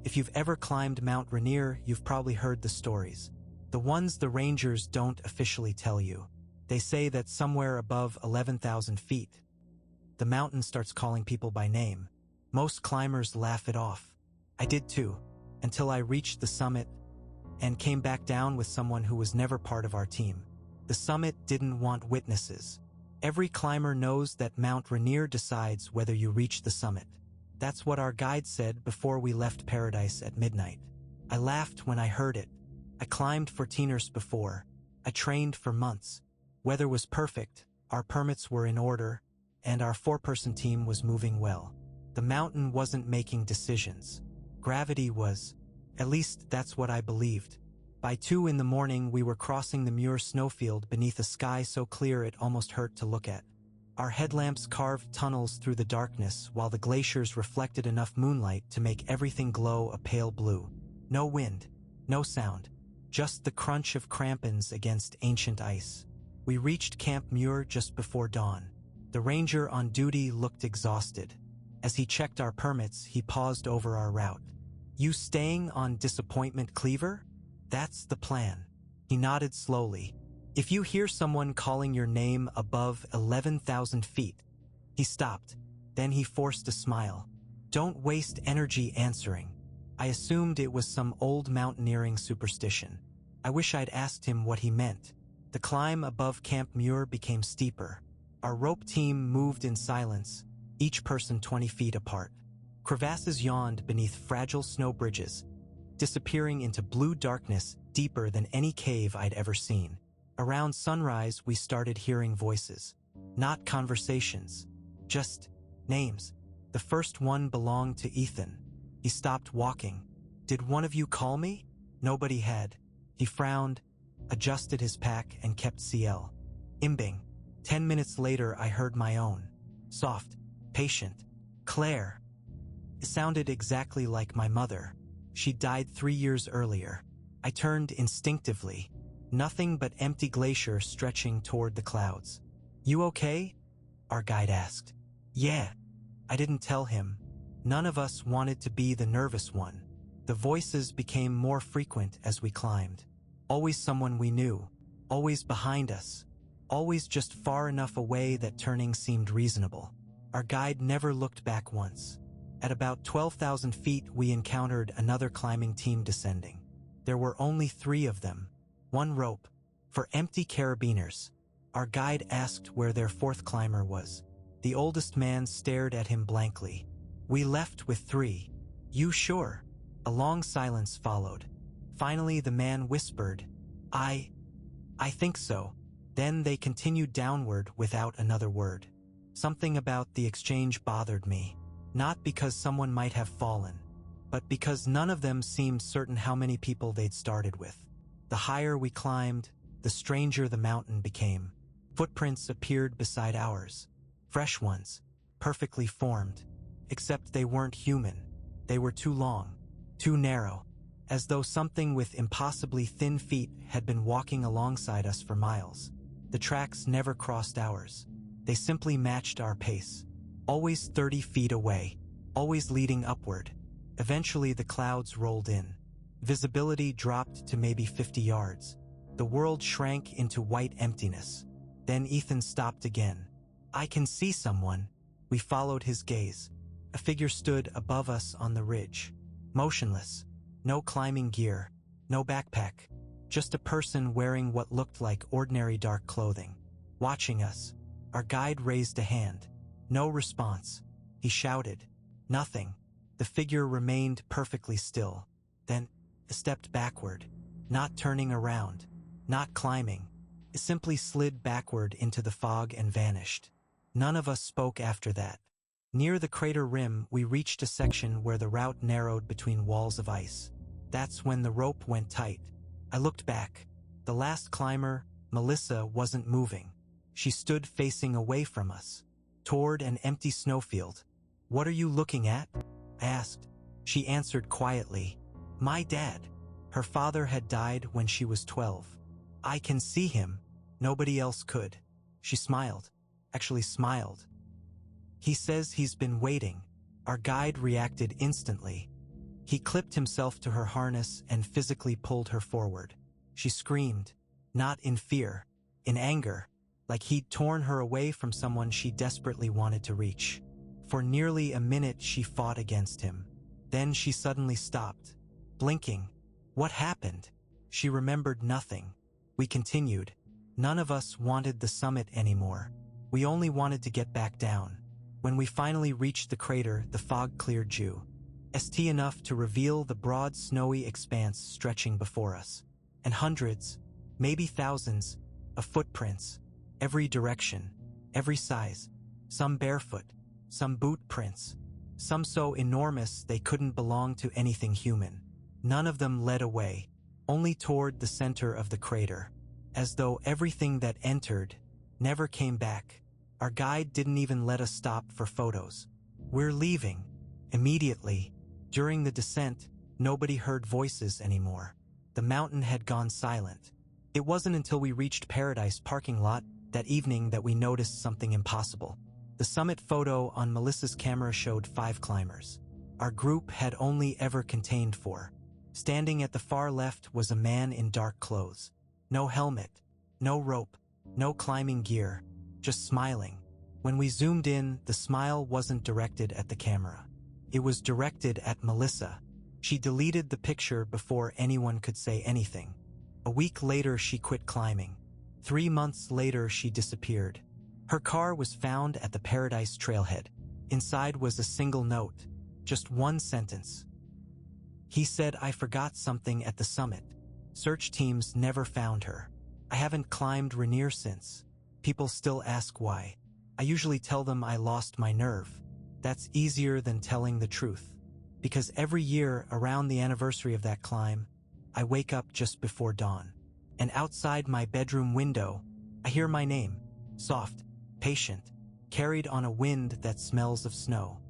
If you've ever climbed Mount Rainier, you've probably heard the stories. The ones the rangers don't officially tell you. They say that somewhere above 11,000 feet, the mountain starts calling people by name. Most climbers laugh it off. I did too, until I reached the summit and came back down with someone who was never part of our team. The summit didn't want witnesses. Every climber knows that Mount Rainier decides whether you reach the summit. That's what our guide said before we left paradise at midnight. I laughed when I heard it. I climbed 14 years before. I trained for months. Weather was perfect, our permits were in order, and our 4-person team was moving well. The mountain wasn't making decisions. Gravity was. At least that's what I believed. By 2 in the morning, we were crossing the Muir snowfield beneath a sky so clear it almost hurt to look at. Our headlamps carved tunnels through the darkness, while the glaciers reflected enough moonlight to make everything glow a pale blue. No wind, no sound, just the crunch of crampons against ancient ice. We reached Camp Muir just before dawn. The ranger on duty looked exhausted. As he checked our permits, he paused over our route. "You staying on Disappointment Cleaver? That's the plan." He nodded slowly. "If you hear someone calling your name above 11,000 feet." He stopped. Then he forced a smile. "Don't waste energy answering." I assumed it was some old mountaineering superstition. I wish I'd asked him what he meant. The climb above Camp Muir became steeper. Our rope team moved in silence, each person 20 feet apart. Crevasses yawned beneath fragile snow bridges, disappearing into blue darkness deeper than any cave I'd ever seen. Around sunrise, we started hearing voices. Not conversations, just names. The first one belonged to Ethan. He stopped walking. "Did one of you call me?" Nobody had. He frowned, adjusted his pack, and kept CL. Imbing. 10 minutes later, I heard my own. Soft, patient. "Claire." It sounded exactly like my mother. She died 3 years earlier. I turned instinctively. Nothing but empty glacier stretching toward the clouds. "You okay?" our guide asked. "Yeah." I didn't tell him. None of us wanted to be the nervous one. The voices became more frequent as we climbed. Always someone we knew. Always behind us. Always just far enough away that turning seemed reasonable. Our guide never looked back once. At about 12,000 feet, we encountered another climbing team descending. There were only 3 of them. One rope. For empty carabiners. Our guide asked where their 4th climber was. The oldest man stared at him blankly. "We left with 3. You sure?" A long silence followed. Finally, the man whispered, I think so." Then they continued downward without another word. Something about the exchange bothered me. Not because someone might have fallen, but because none of them seemed certain how many people they'd started with. The higher we climbed, the stranger the mountain became. Footprints appeared beside ours. Fresh ones, perfectly formed. Except they weren't human. They were too long, too narrow, as though something with impossibly thin feet had been walking alongside us for miles. The tracks never crossed ours. They simply matched our pace. Always 30 feet away, always leading upward. Eventually the clouds rolled in. Visibility dropped to maybe 50 yards. The world shrank into white emptiness. Then Ethan stopped again. "I can see someone." We followed his gaze. A figure stood above us on the ridge. Motionless. No climbing gear. No backpack. Just a person wearing what looked like ordinary dark clothing. Watching us. Our guide raised a hand. No response. He shouted. Nothing. The figure remained perfectly still. Then, stepped backward. Not turning around. Not climbing. It simply slid backward into the fog and vanished. None of us spoke after that. Near the crater rim, we reached a section where the route narrowed between walls of ice. That's when the rope went tight. I looked back. The last climber, Melissa, wasn't moving. She stood facing away from us, toward an empty snowfield. "What are you looking at?" I asked. She answered quietly, "My dad." Her father had died when she was 12. "I can see him. Nobody else could." She smiled. Actually smiled. "He says he's been waiting." Our guide reacted instantly. He clipped himself to her harness and physically pulled her forward. She screamed, not in fear, in anger, like he'd torn her away from someone she desperately wanted to reach. For nearly a minute she fought against him. Then she suddenly stopped, blinking. What happened? She remembered nothing. We continued. None of us wanted the summit anymore. We only wanted to get back down. When we finally reached the crater, the fog cleared just enough to reveal the broad snowy expanse stretching before us. And hundreds, maybe thousands, of footprints, every direction, every size, some barefoot, some boot prints, some so enormous they couldn't belong to anything human. None of them led away, only toward the center of the crater, as though everything that entered never came back. Our guide didn't even let us stop for photos. We're leaving. Immediately. During the descent, nobody heard voices anymore. The mountain had gone silent. It wasn't until we reached Paradise parking lot that evening that we noticed something impossible. The summit photo on Melissa's camera showed 5 climbers. Our group had only ever contained 4. Standing at the far left was a man in dark clothes. No helmet, no rope, no climbing gear, just smiling. When we zoomed in, the smile wasn't directed at the camera. It was directed at Melissa. She deleted the picture before anyone could say anything. A week later, she quit climbing. 3 months later, she disappeared. Her car was found at the Paradise trailhead. Inside was a single note, just one sentence. He said, "I forgot something at the summit." Search teams never found her. I haven't climbed Rainier since. People still ask why. I usually tell them I lost my nerve. That's easier than telling the truth. Because every year around the anniversary of that climb, I wake up just before dawn. And outside my bedroom window, I hear my name, soft, patient, carried on a wind that smells of snow.